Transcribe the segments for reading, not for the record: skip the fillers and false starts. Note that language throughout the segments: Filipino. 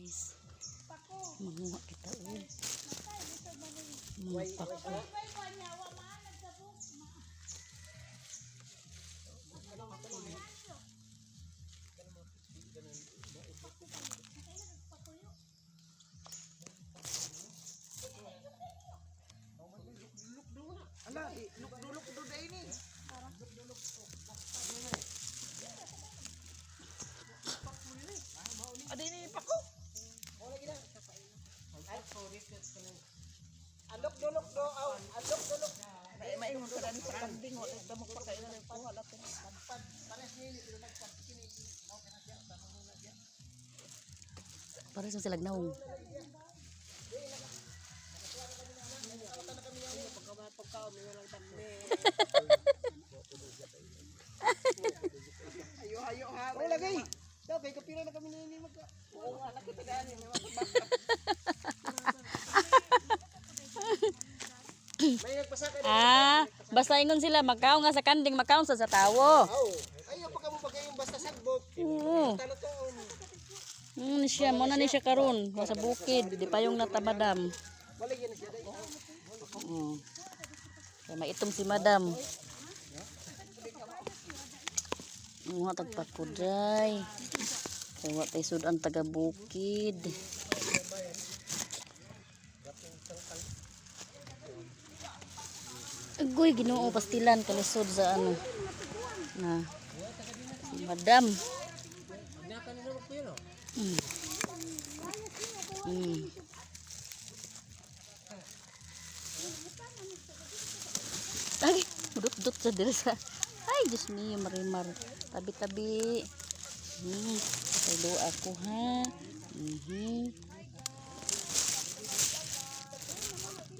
guys. Manguha kita mga pako. Ala, luk-duluk do ini. Ada ini pako. Oh lagi dah. Alok-duluk do, alok-duluk. Maingon ka dani sa kambing, wala ka magpakain na po, wala ko. Pares nili pero nagkakini. Mo pinasya tanong muna diya. Para sa silagnaw. Hayo ha. Wala lagi. Daw kay kapira na kami ni magka. Oo nga nakita daan ni magpabak. May nagpasaka din. Basta ingon sila magkaon nga sa kanding, makaon sa tawo. Oo. Ayo pa kamo pagay yung basta sagbot. Oo. Taluton. Siya mo na ni siya karon sa bukid, di pa yung natamadam. Baligyan na siya dai. Kaya maitom si madam. Mga tagpakuday. Kaya watay sudan taga bukid. Agoy, Ginoo pastilan kalisod sa ano. Na si madam. Ay, dut-dut sa dirsa. Ay, Diyos niyo, marimar. Tabi-tabi. Palo ako, ha.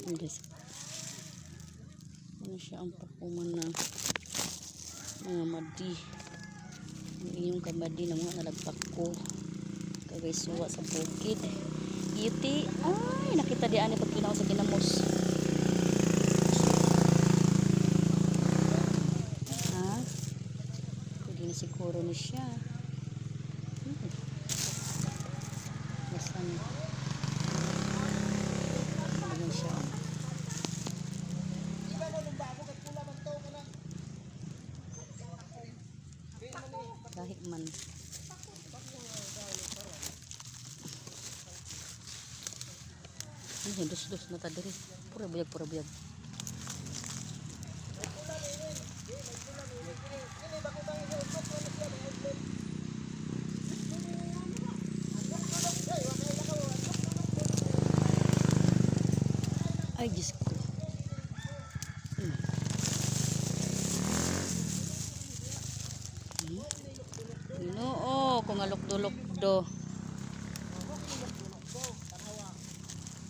Guys. Ano siya ang pakuman na mga madi. Ang inyong kamadi na mga nalagpak ko. Kagay suwa sa bukid. Iti. Ay, nakita di ani pag kinaw sa kinamos. Siguro ni siya. Masan. Ayan siya. Kahit man. Ini dus-dus na tadiri. Pura buyag. Ay, Diyos ko. Ginoo, kung alok-dulok-do.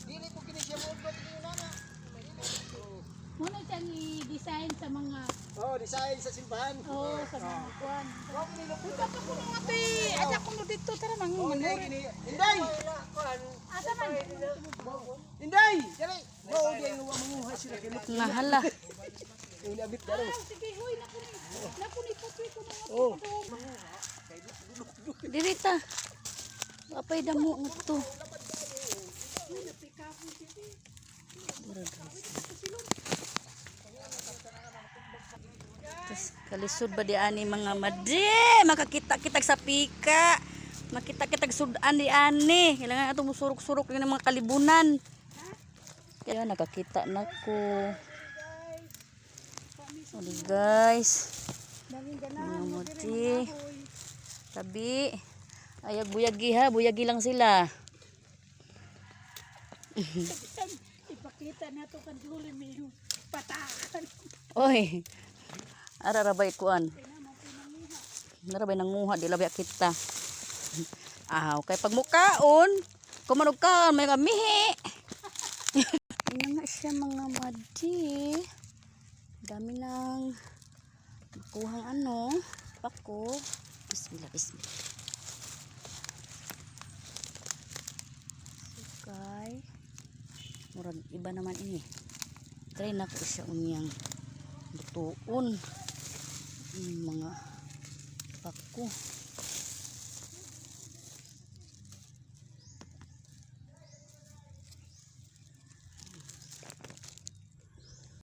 Dili ko kini siya mo ugot ni nana. Muna siya ni-design sa mga Design sa simbahan. sa mga kwan. Wa kini lukot. Ito ko nung ati, aja ko nung dito, tara mang Inday kini. Inday. asa man. Inday. Dali. Mo di ang manguha sila kay lukot. Nahala. Yung abit daro. Sige, huy, napuni puti ko mga Oh. Dirita. Apay damo nga to. Tapos kalisod ba di ani mga madi? Makakita-kitag sa pika. Makita-kitag sudan di ani. Kailangan ato musurok-surok yung mga kalibunan. Kaya nakakita na ko. Sorry guys. Mga madi. Tabi. Ayag buyagi ha. Buyagi lang sila. ipakita na to kan huli may patakan. Oy. Ararabay kuan. Narabay nanguha di labi kita. Kay pagmukaon, kumanog ka may kamihi. Ina nga siya mga madi. Dami nang kuhang pako. Bismillah. Sukay. Murag iba naman ini. Try na ko siya unyang butuon. Mga pako.